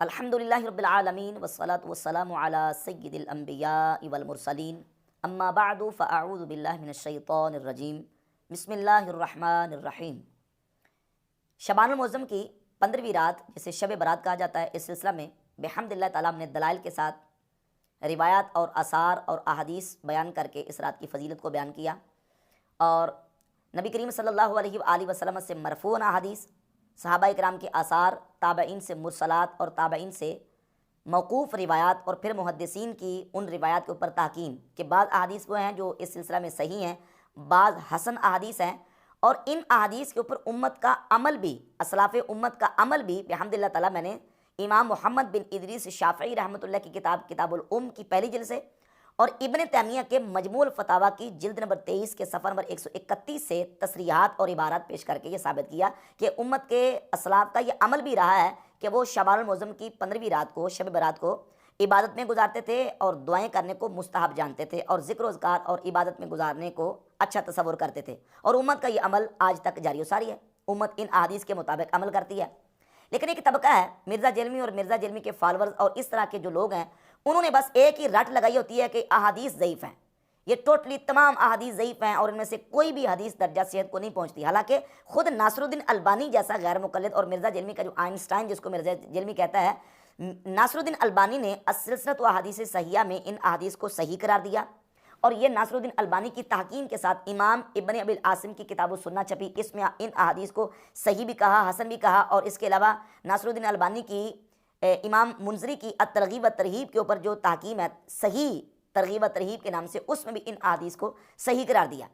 الحمدللہ رب العالمین والصلاة والسلام علی سید الانبیاء والمرسلین اما بعد فاعوذ باللہ من الشیطان الرجیم بسم اللہ الرحمن الرحیم۔ شعبان المعظم کی 15ویں رات جسے شب برات کہا جاتا ہے، اس سلسلہ میں بحمد اللہ تعالیٰ ہم نے دلائل کے ساتھ روایات اور آثار اور احادیث بیان کر کے اس رات کی فضیلت کو بیان کیا، اور نبی کریم صلی اللہ علیہ وآلہ وسلم سے مرفوع احادیث، صحابہ اکرام کے آثار، تابعین سے مرسلات اور تابعین سے موقوف روایات، اور پھر محدثین کی ان روایات کے اوپر تحکیم کہ بعض احادیث وہ ہیں جو اس سلسلہ میں صحیح ہیں، بعض حسن احادیث ہیں، اور ان احادیث کے اوپر امت کا عمل بھی، اسلاف امت کا عمل بھی بحمد اللہ تعالیٰ میں نے امام محمد بن ادریس شافعی رحمۃ اللہ کی کتاب الام کی پہلی جلد سے، اور ابن تیمیہ کے مجموع الفتاویٰ کی جلد نمبر 23 کے صفحہ نمبر 131 سے تصریحات اور عبارات پیش کر کے یہ ثابت کیا کہ امت کے اسلاف کا یہ عمل بھی رہا ہے کہ وہ شعبان المعظم کی 15ویں رات کو، شب برات کو عبادت میں گزارتے تھے اور دعائیں کرنے کو مستحب جانتے تھے، اور ذکر و اذکار اور عبادت میں گزارنے کو اچھا تصور کرتے تھے، اور امت کا یہ عمل آج تک جاری و ساری ہے۔ امت ان احادیث کے مطابق عمل کرتی ہے، لیکن ایک طبقہ ہے مرزا جیلمی اور مرزا جیلمی کے فالورز اور اس طرح کے جو لوگ ہیں، انہوں نے بس ایک ہی رٹ لگائی ہوتی ہے کہ احادیث ضعیف ہیں، یہ ٹوٹلی تمام احادیث ضعیف ہیں، اور ان میں سے کوئی بھی حدیث درجہ صحت کو نہیں پہنچتی۔ حالانکہ خود ناصر الدین البانی جیسا غیر مقلد، اور مرزا جیلمی کا جو آئنسٹائن جس کو مرزا جیلمی کہتا ہے، ناصر الدین البانی نے السلسلۃ و احادیث صحیحہ میں ان احادیث کو صحیح قرار دیا، اور یہ ناصر الدین البانی کی تحقیق کے ساتھ امام ابن ابی العاصم کی کتاب السنہ چھپی، اس میں ان احادیث کو صحیح بھی کہا، حسن بھی کہا، اور اس کے علاوہ ناصر الدین البانی کی امام منذری کی الترغیب و ترہیب کے اوپر جو تحقیق ہے، صحیح ترغیب و ترہیب کے نام سے، اس میں بھی ان احادیث کو صحیح قرار دیا۔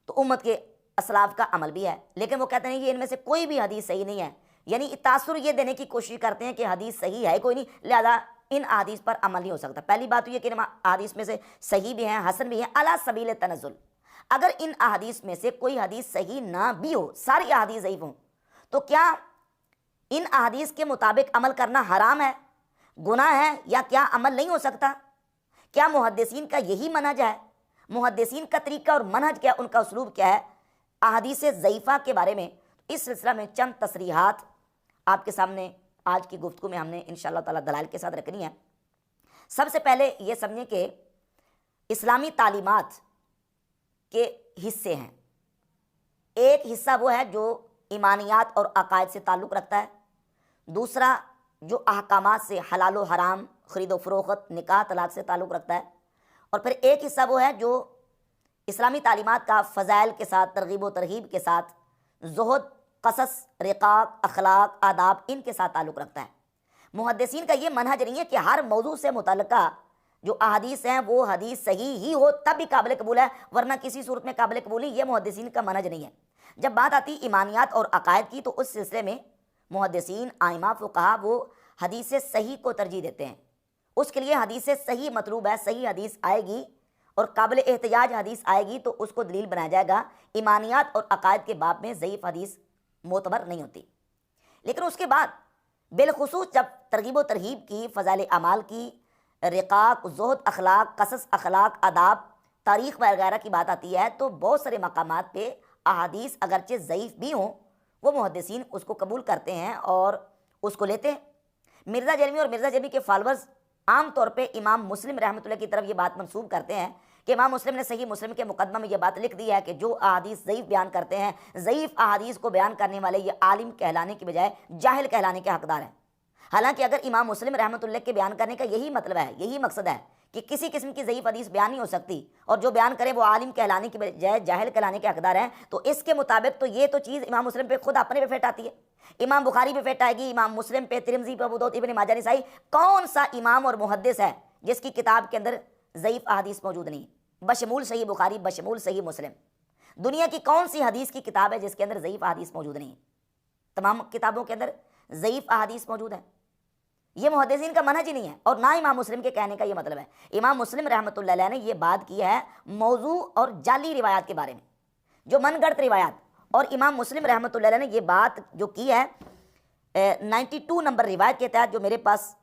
تو امت کے اسلاف کا عمل بھی ہے، لیکن وہ کہتے ہیں کہ ان میں سے کوئی بھی حدیث صحیح نہیں ہے، یعنی تاثر یہ دینے کی کوشش کرتے ہیں کہ حدیث صحیح ہے کوئی نہیں، لہذا ان احادیث پر عمل نہیں ہو سکتا۔ پہلی بات تو یہ کہ ان احادیث میں سے صحیح بھی ہیں، حسن بھی ہیں، علی سبیل تنزل۔ اگر ان احادیث میں سے کوئی حدیث صحیح نہ بھی ہو، ساری احادیث ضعیف ہوں، تو کیا ان احادیث کے مطابق عمل کرنا حرام ہے، گناہ ہے، یا کیا عمل نہیں ہو سکتا؟ کیا محدثین کا یہی منہج ہے؟ محدثین کا طریقہ اور منہج کیا، ان کا اسلوب کیا ہے احادیث ضعیفہ کے بارے میں؟ اس سلسلہ میں چند تصریحات آپ کے سامنے آج کی گفتگو میں ہم نے انشاءاللہ تعالی دلائل کے ساتھ رکھنی ہے۔ سب سے پہلے یہ سمجھیں کہ اسلامی تعلیمات کے حصے ہیں، ایک حصہ وہ ہے جو ایمانیات اور عقائد سے تعلق رکھتا ہے، دوسرا جو احکامات سے، حلال و حرام، خرید و فروخت، نکاح طلاق سے تعلق رکھتا ہے، اور پھر ایک حصہ وہ ہے جو اسلامی تعلیمات کا فضائل کے ساتھ، ترغیب و ترہیب کے ساتھ، زہد، قصص، رقاق، اخلاق، آداب، ان کے ساتھ تعلق رکھتا ہے۔ محدثین کا یہ منہج نہیں ہے کہ ہر موضوع سے متعلقہ جو احادیث ہیں وہ حدیث صحیح ہی ہو تب بھی قابل قبول ہے، ورنہ کسی صورت میں قابل قبول نہیں، یہ محدثین کا منہج نہیں ہے۔ جب بات آتی ایمانیات اور عقائد کی، تو اس سلسلے میں محدثین، ائمہ، فقہا وہ حدیث صحیح کو ترجیح دیتے ہیں، اس کے لیے حدیث صحیح مطلوب ہے، صحیح حدیث آئے گی اور قابل احتجاج حدیث آئے گی تو اس کو دلیل بنایا جائے گا۔ ایمانیات اور عقائد کے باب میں ضعیف حدیث معتبر نہیں ہوتی۔ لیکن اس کے بعد بالخصوص جب ترغیب و ترہیب کی، فضائل اعمال کی، رقاق، زہد، اخلاق، قصص، اخلاق، آداب، تاریخ وغیرہ کی بات آتی ہے، تو بہت سارے مقامات پہ احادیث اگرچہ ضعیف بھی ہوں، وہ محدثین اس کو قبول کرتے ہیں اور اس کو لیتے ہیں۔ مرزا جیلمی اور مرزا جیلمی کے فالورز عام طور پہ امام مسلم رحمۃ اللہ کی طرف یہ بات منسوب کرتے ہیں کہ امام مسلم نے صحیح مسلم کے مقدمہ میں یہ بات لکھ دی ہے کہ جو احادیث ضعیف بیان کرتے ہیں، ضعیف احادیث کو بیان کرنے والے یہ عالم کہلانے کی بجائے جاہل کہلانے کے حقدار ہیں۔ حالانکہ اگر امام مسلم رحمۃ اللہ کے بیان کرنے کا یہی مطلب ہے، یہی مقصد ہے کہ کسی قسم کی ضعیف حدیث بیان نہیں ہو سکتی، اور جو بیان کرے وہ عالم کہلانے کی بجائے جاہل کہلانے کے حقدار ہیں، تو اس کے مطابق تو یہ تو چیز امام مسلم پہ خود اپنے پہ فٹ آتی ہے، امام بخاری پہ فٹ آئے گی، امام مسلم پہ، ترمذی پہ، ابو داؤد، ابن ماجہ، نسائی۔ کون سا امام اور محدث ہے جس کی کتاب کے اندر ضعیف احادیث موجود نہیں، بشمول صحیح بخاری، بشمول صحیح مسلم؟ دنیا کی کون سی حدیث کی کتاب ہے جس کے اندر ضعیف احادیث موجود نہیں؟ تمام کتابوں کے اندر ضعیف احادیث موجود ہیں۔ یہ محدثین کا منہج ہی نہیں ہے، اور نہ امام مسلم کے کہنے کا یہ مطلب ہے۔ امام مسلم رحمۃ اللہ علیہ نے یہ بات کی ہے موضوع اور جعلی روایات کے بارے میں، جو من گڑت روایات، اور امام مسلم رحمۃ اللہ علیہ نے یہ بات جو کی ہے 92 نمبر روایت کے تحت، جو میرے پاس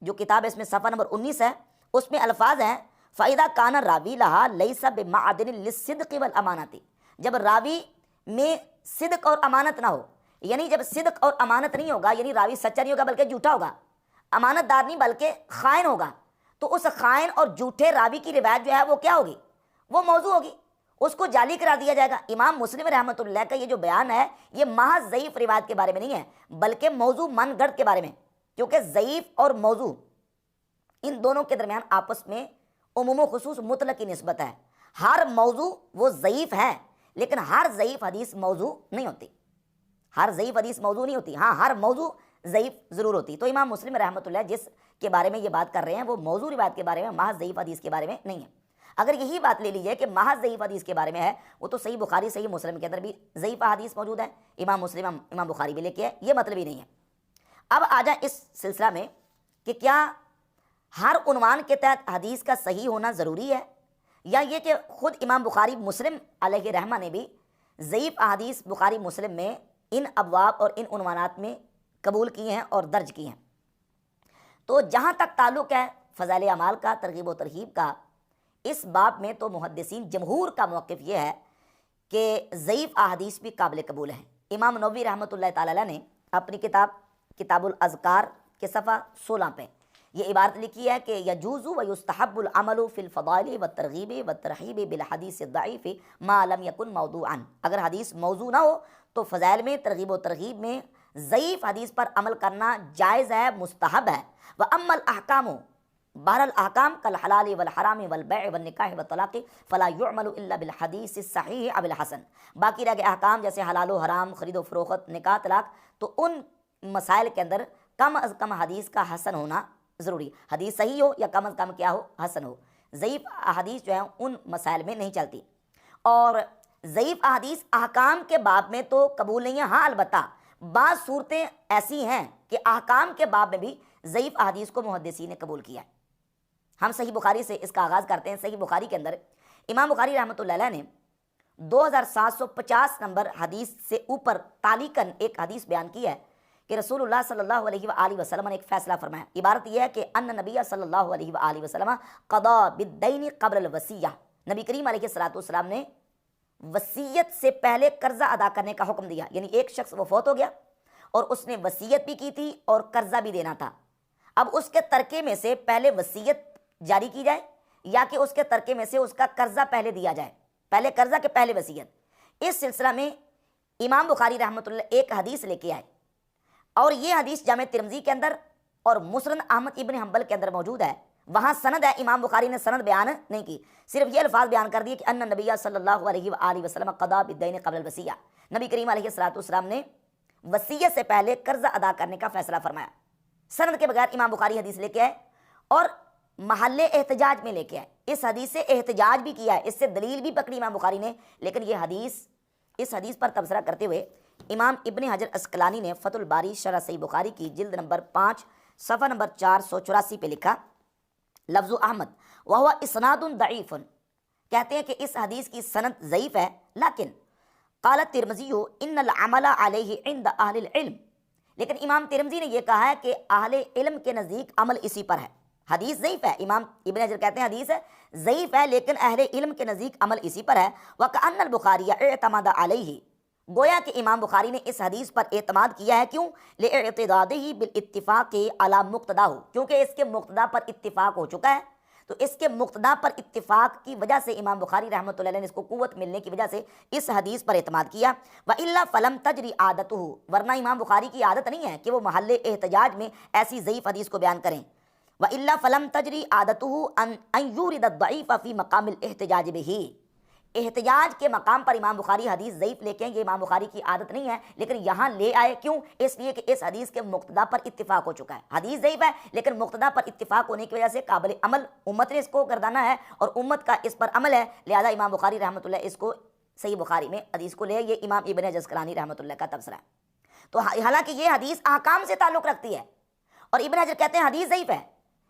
جو کتاب ہے اس میں صفحہ نمبر 19 ہے، اس میں الفاظ ہیں فَإِذَا كَانَ الرَّاوِي لَهَا لَيْسَ بِمَعْدِنٍ لِلصِّدْقِ وَالْأَمَانَةِ۔ جب راوی میں صدق اور امانت نہ ہو، یعنی جب صدق اور امانت نہیں ہوگا، یعنی راوی سچا نہیں ہوگا بلکہ جھوٹا ہوگا، امانت دار نہیں بلکہ خائن ہوگا، تو اس خائن اور جھوٹے راوی کی روایت جو ہے وہ کیا ہوگی؟ وہ موضوع ہوگی، اس کو جعلی قرار دیا جائے گا۔ امام مسلم رحمۃ اللہ کا یہ جو بیان ہے یہ محض ضعیف روایت کے بارے میں نہیں ہے بلکہ موضوع من گڑھ کے بارے میں، کیونکہ ضعیف اور موضوع ان دونوں کے درمیان آپس میں عموم و خصوص مطلق کی نسبت ہے۔ ہر موضوع وہ ضعیف ہے لیکن ہر ضعیف حدیث موضوع نہیں ہوتی، ہر ضعیف حدیث موضوع نہیں ہوتی، ہاں ہر موضوع ضعیف ضرور ہوتی۔ تو امام مسلم رحمۃ اللہ جس کے بارے میں یہ بات کر رہے ہیں وہ موضوع روایت کے بارے میں، محض ضعیف حدیث کے بارے میں نہیں ہے۔ اگر یہی بات لے لیجیے کہ محض ضعیف حدیث کے بارے میں ہے، وہ تو صحیح بخاری صحیح مسلم کے اندر بھی ضعیف حدیث موجود ہے، امام مسلم امام بخاری بھی لے کے ہے، یہ مطلب ہی نہیں ہے۔ اب آ جائیں اس سلسلہ میں کہ کیا ہر عنوان کے تحت حدیث کا صحیح ہونا ضروری ہے، یا یہ کہ خود امام بخاری مسلم علیہ رحمہ نے بھی ضعیف احادیث بخاری مسلم میں ان ابواب اور ان عنوانات میں قبول کی ہیں اور درج کی ہیں۔ تو جہاں تک تعلق ہے فضائل اعمال کا، ترغیب و ترہیب کا، اس باب میں تو محدثین جمہور کا موقف یہ ہے کہ ضعیف احادیث بھی قابل قبول ہیں۔ امام نووی رحمۃ اللہ تعالی علیہ نے اپنی کتاب الاذکار کے صفحہ 16 پہ یہ عبارت لکھی ہے کہ یجوز و یستحب العمل فی الفضائل والترغیب والترہیب بالحدیث الضعیف ما لم یکن موضوعا۔ اگر حدیث موضوع نہ ہو تو فضائل میں، ترغیب و ترغیب میں ضعیف حدیث پر عمل کرنا جائز ہے، مستحب ہے۔ وَأَمَّا الْأَحْكَامُ بہر الاحکام کالحلال والحرام والبیع والنکاح والطلاق فلا يعمل الا بالحدیث الصحیح او الحسن۔ باقی رہ گئے احکام جیسے حلال و حرام، خرید و فروخت، نکاح طلاق، تو ان مسائل کے اندر کم از کم حدیث کا حسن ہونا ضروری، حدیث صحیح ہو یا کم از کم کیا ہو، حسن ہو۔ ضعیف احادیث جو ہیں ان مسائل میں نہیں چلتی، اور ضعیف احادیث احکام کے باب میں تو قبول نہیں ہے۔ ہاں البتہ بعض صورتیں ایسی ہیں کہ احکام کے باب میں بھی ضعیف احادیث کو محدثین نے قبول کیا ہے۔ ہم صحیح بخاری سے اس کا آغاز کرتے ہیں۔ صحیح بخاری کے اندر امام بخاری رحمۃ اللہ علیہ نے 2750 نمبر حدیث سے اوپر تعلیقاً ایک حدیث بیان کی ہے کہ رسول اللہ صلی اللہ علیہ وآلہ وسلم نے ایک فیصلہ فرمایا۔ عبارت یہ ہے کہ ان نبی صلی اللہ علیہ وآلہ وسلم قضا بالدین قبل الوصیہ، نبی کریم علیہ الصلوۃ والسلام نے وصیت سے پہلے قرضہ ادا کرنے کا حکم دیا، یعنی ایک شخص وہ فوت ہو گیا اور اس نے وصیت بھی کی تھی اور قرضہ بھی دینا تھا۔ اب اس کے ترکے میں سے پہلے وصیت جاری کی جائے یا کہ اس کے ترکے میں سے اس کا قرضہ پہلے دیا جائے، پہلے قرضہ کے پہلے وصیت۔ اس سلسلہ میں امام بخاری رحمۃ اللہ ایک حدیث لے کے آئے، اور یہ حدیث جامع ترمذی کے اندر اور مسند احمد ابن حنبل کے اندر موجود ہے۔ وہاں سند ہے، امام بخاری نے سند بیان نہیں کی، صرف یہ الفاظ بیان کر دیے کہ ان نبی صلی اللہ علیہ وآلہ وسلم قضا بالدین قبل الوصیہ، نبی کریم علیہ الصلوۃ والسلام نے وصیت سے پہلے قرضہ ادا کرنے کا فیصلہ فرمایا۔ سند کے بغیر امام بخاری حدیث لے کے آئے اور محل احتجاج میں لے کے آئے، اس حدیث سے احتجاج بھی کیا ہے، اس سے دلیل بھی پکڑی امام بخاری نے۔ لیکن یہ حدیث، اس حدیث پر تبصرہ کرتے ہوئے امام ابن حجر عسقلانی نے فتح الباری شرح صحیح بخاری کی جلد نمبر 5 صفحہ نمبر 484 پہ لکھا لفظ احمد وہو اسناد ضعیف، کہتے ہیں کہ اس حدیث کی سند ضعیف ہے، لیکن قال الترمذی ان العمل علیہ عند اہل العلم، لیکن امام ترمذی نے یہ کہا ہے کہ اہل علم کے نزدیک عمل اسی پر ہے۔ حدیث ضعیف ہے، امام ابن حجر کہتے ہیں حدیث ضعیف ہے لیکن اہل علم کے نزدیک عمل اسی پر ہے۔ وَكَأَنَّ الْبُخَارِيَ اعْتَمَدَ عَلَيْهِ، گویا کہ امام بخاری نے اس حدیث پر اعتماد کیا ہے، کیوں؟ لِاعْتِدَادِهِ بِالْاتِّفَاقِ عَلَى مُقْتَدَاهُ، کیونکہ اس کے مقتدا پر اتفاق ہو چکا ہے، تو اس کے مقتدا پر اتفاق کی وجہ سے امام بخاری رحمۃ اللہ علیہ نے اس کو قوت ملنے کی وجہ سے اس حدیث پر اعتماد کیا۔ وَإِلَّا فَلَمْ تَجْرِ عَادَتُهُ، ورنہ امام بخاری کی عادت نہیں ہے کہ وہ محل احتجاج میں ایسی ضعیف حدیث کو بیان کریں۔ وَإِلَّا فَلَمْ تَجْرِ عَادَتُهُ أَنْ يُورِدَ الضَّعِيفَ فِي مَقَامِ الْاحْتِجَاجِ بِهِ، احتجاج کے مقام پر امام بخاری حدیث ضعیف لے کے یہ امام بخاری کی عادت نہیں ہے، لیکن یہاں لے آئے، کیوں؟ اس لیے کہ اس حدیث کے مقتدا پر اتفاق ہو چکا ہے۔ حدیث ضعیف ہے لیکن مقتدا پر اتفاق ہونے کی وجہ سے قابل عمل، امت نے اس کو گردانا ہے اور امت کا اس پر عمل ہے، لہذا امام بخاری رحمۃ اللہ اس کو صحیح بخاری میں حدیث کو لے۔ یہ امام ابن حجر عسقلانی رحمۃ اللہ کا تبصرہ ہے۔ تو حالانکہ یہ حدیث احکام سے تعلق رکھتی ہے اور ابن حجر کہتے ہیں حدیث ضعیف ہے،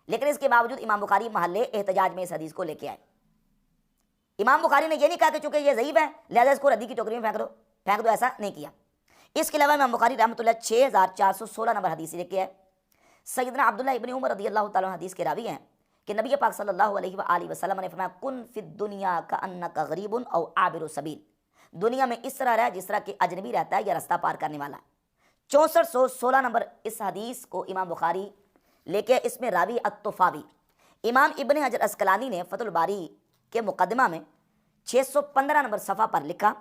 لیکن اس کے باوجود امام بخاری محل احتجاج میں اس حدیث کو لے کے آئے۔ امام بخاری نے یہ نہیں کہا کہ چونکہ یہ ضعیف ہے لہذا اس کو ردی کی ٹوکری میں پھینک دو، ایسا نہیں کیا۔ اس کے علاوہ امام بخاری رحمۃ اللہ 6416 نمبر حدیث لے کے ہے۔ سیدنا عبداللہ ابن عمر رضی اللہ تعالیٰ عنہ حدیث کے راوی ہیں کہ نبی پاک صلی اللہ علیہ وآلہ وسلم نے فرمایا کن فی الدنیا کأنک غریب او عابر سبیل، دنیا میں اس طرح رہ جس طرح کہ اجنبی رہتا ہے یا رستہ پار کرنے والا۔ 6416 نمبر اس حدیث کو امام بخاری لیکن اس میں راوی الطفاوی، امام ابن حجر اسقلانی نے فتح الباری کے مقدمہ میں 615 نمبر صفحہ پر لکھا،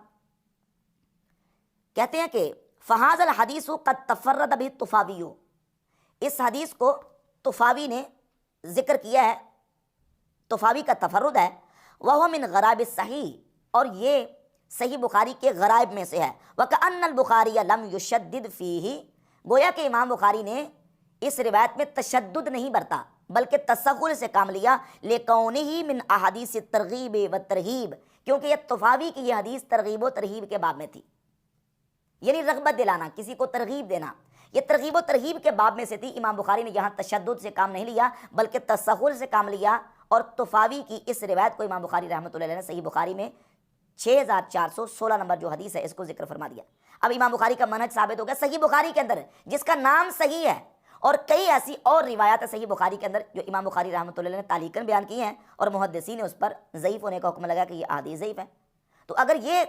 کہتے ہیں کہ فہذا الحدیث قد تفرد به الطفاوی، اس حدیث کو طفاوی نے ذکر کیا ہے، طفاوی کا تفرد ہے، وہ من غرائب الصحیح، اور یہ صحیح بخاری کے غرائب میں سے ہے، وَكَأَنَّ الْبُخَارِيَ لَمْ يُشَدِّدْ فِيهِ، گویا کہ امام بخاری نے اس روایت میں تشدد نہیں برتا بلکہ تسہل سے کام لیا، لِكَوْنِهِ مِنْ احادیث الترغیب والترہیب، کیونکہ یہ طفاوی کی یہ حدیث ترغیب و ترہیب کے باب میں تھی، یعنی رغبت دلانا، کسی کو ترغیب دینا، یہ ترغیب و ترہیب کے باب میں سے تھی۔ امام بخاری نے یہاں تشدد سے کام نہیں لیا بلکہ تسہل سے کام لیا، اور طفاوی کی اس روایت کو امام بخاری رحمۃ اللہ علیہ نے صحیح بخاری میں 6416 نمبر جو حدیث ہے اس کو ذکر فرما دیا۔ اب امام بخاری کا منہج ثابت ہو گیا صحیح بخاری کے اندر، جس کا نام صحیح ہے، اور کئی ایسی اور روایات صحیح بخاری کے اندر جو امام بخاری رحمۃ اللہ علیہ نے تعلیقاً بیان کی ہیں، اور محدثین نے اس پر ضعیف ہونے کا حکم لگا کہ یہ احادیث ضعیف ہے۔ تو اگر یہ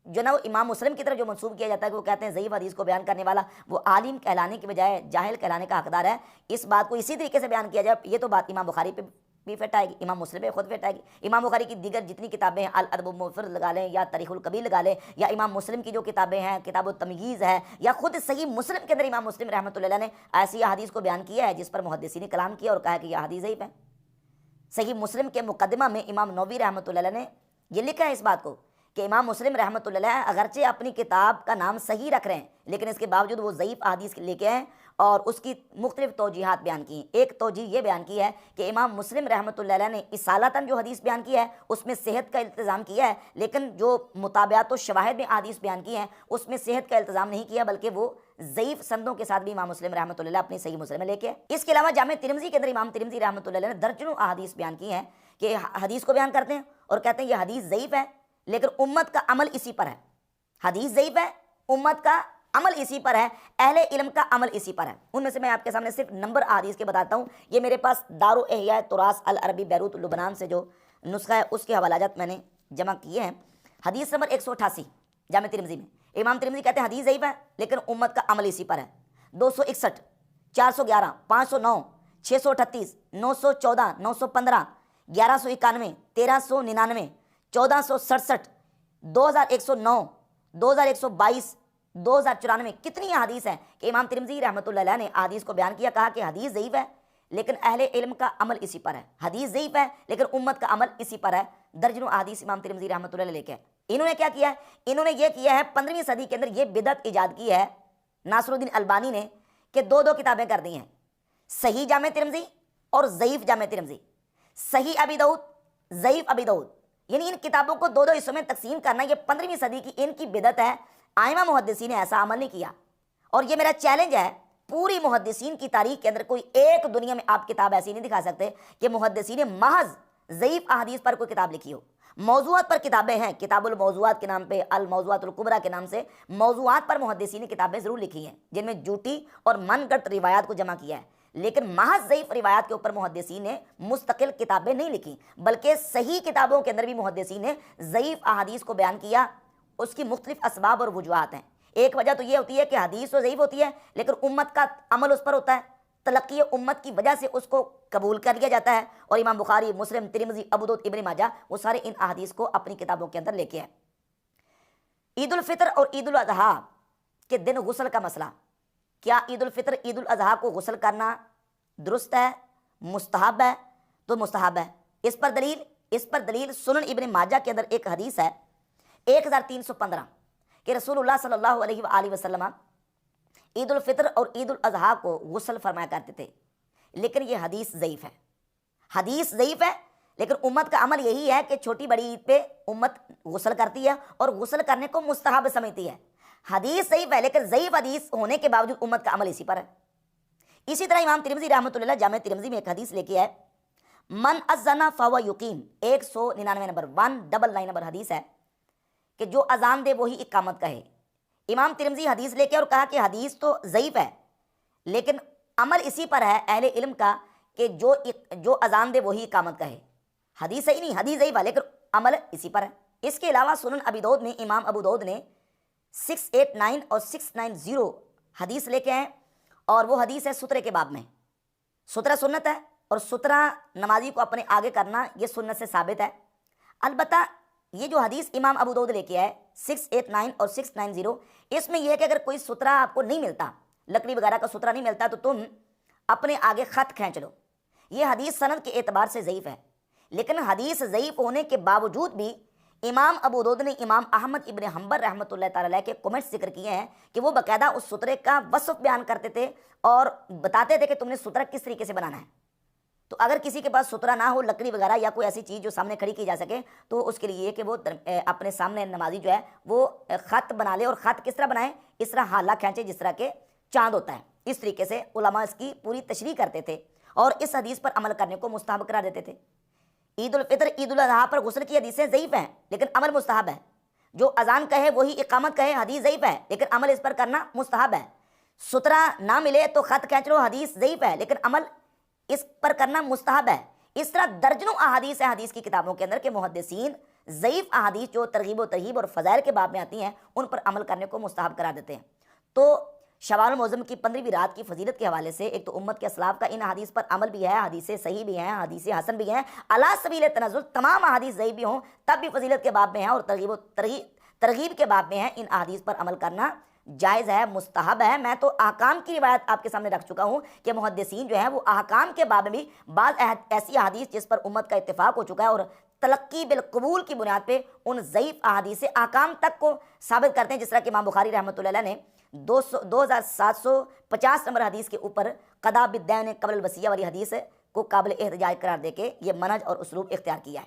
جو نا وہ امام مسلم کی طرف جو منسوب کیا جاتا ہے کہ وہ کہتے ہیں ضعیف حدیث کو بیان کرنے والا وہ عالم کہلانے کی بجائے جاہل کہلانے کا حقدار ہے، اس بات کو اسی طریقے سے بیان کیا جائے، یہ تو بات امام بخاری پہ بھی فٹ آئے گی، امام مسلم پہ خود فٹ آئے گی۔ امام بخاری کی دیگر جتنی کتابیں ہیں، الادب المفرد لگا لیں یا تاریخ الکبیر لگا لیں، یا امام مسلم کی جو کتابیں ہیں کتاب التمییز ہے، یا خود صحیح مسلم کے اندر امام مسلم رحمۃ اللہ علیہ نے ایسی حدیث کو بیان کیا ہے جس پر محدثین نے کلام کیا اور کہا کہ یہ حدیث ضعیف ہے۔ صحیح مسلم کے مقدمہ میں امام نووی رحمۃ اللہ علیہ نے یہ لکھا ہے اس بات کو کہ امام مسلم رحمۃ اللہ علیہ اگرچہ اپنی کتاب کا نام صحیح رکھ رہے ہیں لیکن اس کے باوجود وہ ضعیف احادیث لے کے ہیں اور اس کی مختلف توجیحات بیان کی ہیں۔ ایک توجیہ یہ بیان کی ہے کہ امام مسلم رحمۃ اللہ علیہ نے اصالتاً جو حدیث بیان کی ہے اس میں صحت کا التزام کیا ہے، لیکن جو مطابعات و شواہد میں حدیث بیان کی ہیں اس میں صحت کا التزام نہیں کیا بلکہ وہ ضعیف سندوں کے ساتھ بھی امام مسلم رحمۃ اللہ علیہ اپنی صحیح مسلم میں لے کے۔ اس کے علاوہ جامع ترمذی کے اندر امام ترمذی رحمۃ اللہ علیہ نے درجنوں احادیث بیان کی ہیں کہ حدیث کو بیان کرتے ہیں اور کہتے ہیں یہ حدیث ضعیف ہے لیکن امت کا عمل اسی پر ہے۔ حدیث ضعیف ہے، امت کا عمل اسی پر ہے، اہل علم کا عمل اسی پر ہے۔ ان میں سے میں آپ کے سامنے صرف نمبر احادیث کے بتاتا ہوں، یہ میرے پاس دار احیاء تراث العربی بیروت لبنان سے جو نسخہ ہے اس کے حوالہ جات میں نے جمع کیے ہیں۔ حدیث نمبر 188 جامع ترمذی میں امام ترمذی کہتے ہیں حدیث ضعیف ہے لیکن امت کا عمل اسی پر ہے۔ 261، 411، 509، 638، 914، 915، 1191، 1399، 1467، 2109، 2122، 2094، کتنی حدیث ہیں کہ امام ترمذی رحمۃ اللہ علیہ نے حدیث کو بیان کیا، کہا کہ حدیث ضعیف ہے لیکن اہل علم کا عمل اسی پر ہے، حدیث ضعیف ہے لیکن امت کا عمل اسی پر ہے۔ درجنوں حدیث امام ترمذی رحمۃ اللہ علیہ لے کے انہوں نے کیا کیا ہے، انہوں نے یہ کیا ہے 15ویں صدی کے اندر یہ بدعت ایجاد کی ہے ناصر الدین البانی نے کہ دو کتابیں کر دی ہیں، صحیح جامع ترمذی اور ضعیف جامع ترمذی، صحیح ابی داؤد، ضعیف ابی داؤد، یعنی ان کتابوں کو دو حصوں میں تقسیم کرنا یہ 15ویں صدی کی ان کی بدعت ہے۔ ائمہ محدثین نے ایسا عمل نہیں کیا، اور یہ میرا چیلنج ہے پوری محدثین کی تاریخ کے اندر کوئی ایک دنیا میں آپ کتاب ایسی نہیں دکھا سکتے کہ محدثین نے محض ضعیف احادیث پر کوئی کتاب لکھی ہو۔ موضوعات پر کتابیں ہیں، کتاب الموضوعات کے نام پہ، الموضوعات الکبریٰ کے نام سے موضوعات پر محدثین نے کتابیں ضرور لکھی ہیں جن میں جھوٹی اور من گھڑت روایات کو جمع کیا ہے، لیکن محض ضعیف روایات کے اوپر محدثین نے مستقل کتابیں نہیں لکھی بلکہ صحیح کتابوں کے اندر بھی محدثین نے ضعیف احادیث کو بیان کیا۔ اس کی مختلف اسباب اور وجوہات ہیں۔ ایک وجہ تو یہ ہوتی ہے کہ حدیث تو ضعیف ہوتی ہے لیکن امت کا عمل اس پر ہوتا ہے، تلقی امت کی وجہ سے اس کو قبول کر لیا جاتا ہے، اور امام بخاری، مسلم، ترمذی، ابو داؤد، ابن ماجہ وہ سارے ان احادیث کو اپنی کتابوں کے اندر لے کے ہیں۔ عید الفطر اور عید الاضحیٰ کے دن غسل کا مسئلہ، کیا عید الفطر عید الاضحیٰ کو غسل کرنا درست ہے، مستحب ہے؟ تو مستحب ہے۔ اس پر دلیل سنن ابن ماجہ کے اندر ایک حدیث ہے 1315 کہ رسول اللہ صلی اللہ علیہ وآلہ وسلم عید الفطر اور عید الاضحیٰ کو غسل فرمایا کرتے تھے، لیکن یہ حدیث ضعیف ہے۔ حدیث ضعیف ہے لیکن امت کا عمل یہی ہے کہ چھوٹی بڑی عید پہ امت غسل کرتی ہے اور غسل کرنے کو مستحب سمجھتی ہے۔ حدیث ضعیف ہے لیکن ضعیف حدیث ہونے کے باوجود امت کا عمل اسی پر ہے۔ اسی طرح امام ترمذی رحمۃ اللہ جامع ترمذی میں ایک حدیث لے کے ہے، من اذن فہو یقیم، 199 نمبر 199 نمبر حدیث ہے کہ جو اذان دے وہی اقامت کہے۔ امام ترمذی حدیث لے کے اور کہا کہ حدیث تو ضعیف ہے لیکن عمل اسی پر ہے اہل علم کا کہ جو اذان دے وہی اقامت کہے۔ حدیث صحیح نہیں، حدیث ضعیف ہے لیکن عمل اسی پر ہے۔ اس کے علاوہ سنن ابی داؤد میں امام ابو داؤد نے 689 اور 690 حدیث لے کے ہیں، اور وہ حدیث ہے سترے کے باب میں۔ سترہ سنت ہے اور سترہ نمازی کو اپنے آگے کرنا یہ سنت سے ثابت ہے۔ البتہ یہ جو حدیث امام ابو داؤد لے کے آئے 689 اور 690، اس میں یہ ہے کہ اگر کوئی سترہ آپ کو نہیں ملتا، لکڑی وغیرہ کا سترہ نہیں ملتا، تو تم اپنے آگے خط کھینچ لو۔ یہ حدیث سند کے اعتبار سے ضعیف ہے، لیکن حدیث ضعیف ہونے کے باوجود بھی امام ابو داؤد نے امام احمد ابن حنبل رحمۃ اللہ تعالی علیہ کے کمنٹس ذکر کیے ہیں کہ وہ باقاعدہ اس سترے کا وصف بیان کرتے تھے اور بتاتے تھے کہ تم نے سترہ کس طریقے سے بنانا ہے۔ تو اگر کسی کے پاس سترہ نہ ہو، لکڑی وغیرہ یا کوئی ایسی چیز جو سامنے کھڑی کی جا سکے، تو اس کے لیے یہ کہ وہ اپنے سامنے نمازی جو ہے وہ خط بنا لے، اور خط کس طرح بنائے؟ اس طرح حالہ کھینچے جس طرح کے چاند ہوتا ہے۔ اس طریقے سے علماء اس کی پوری تشریح کرتے تھے اور اس حدیث پر عمل کرنے کو مستحب قرار دیتے تھے۔ عید الفطر، عید الاضحیٰ پر غسل کی حدیثیں ضعیف ہیں لیکن عمل مستحب ہے۔ جو اذان کہے وہی اقامت کہے، حدیث ضعیف ہے لیکن عمل اس پر کرنا مستحب ہے۔ سترہ نہ ملے تو خط کھینچ لو، حدیث ضعیف ہے لیکن عمل اس پر کرنا مستحب ہے۔ اس طرح درجنوں احادیث ہیں حدیث کی کتابوں کے اندر کہ محدثین ضعیف احادیث جو ترغیب و ترہیب اور فضائل کے باب میں آتی ہیں ان پر عمل کرنے کو مستحب قرار دیتے ہیں۔ تو شوال المعظم کی 15ویں رات کی فضیلت کے حوالے سے ایک تو امت کے اسلاف کا ان حدیث پر عمل بھی ہے، حدیثیں صحیح بھی ہیں، حدیث حسن بھی ہیں، علی سبیل تنزل تمام احادیث ضعیف بھی ہوں تب بھی فضیلت کے باب میں ہیں اور ترغیب کے باب میں ہیں، ان احادیث پر عمل کرنا جائز ہے، مستحب ہے۔ میں تو احکام کی روایت آپ کے سامنے رکھ چکا ہوں کہ محدثین جو ہیں وہ احکام کے باب میں بھی بعض ایسی احادیث جس پر امت کا اتفاق ہو چکا ہے اور تلقی بالقبول کی بنیاد پہ ان ضعیف احادیث احکام تک کو ثابت کرتے ہیں، جس طرح کہ امام بخاری رحمۃ اللہ علیہ نے 2750 نمبر حدیث کے اوپر قضاء بالدین قبل الوصیہ والی حدیث کو قابل احتجاج قرار دے کے یہ منہج اور اسلوب اختیار کیا ہے۔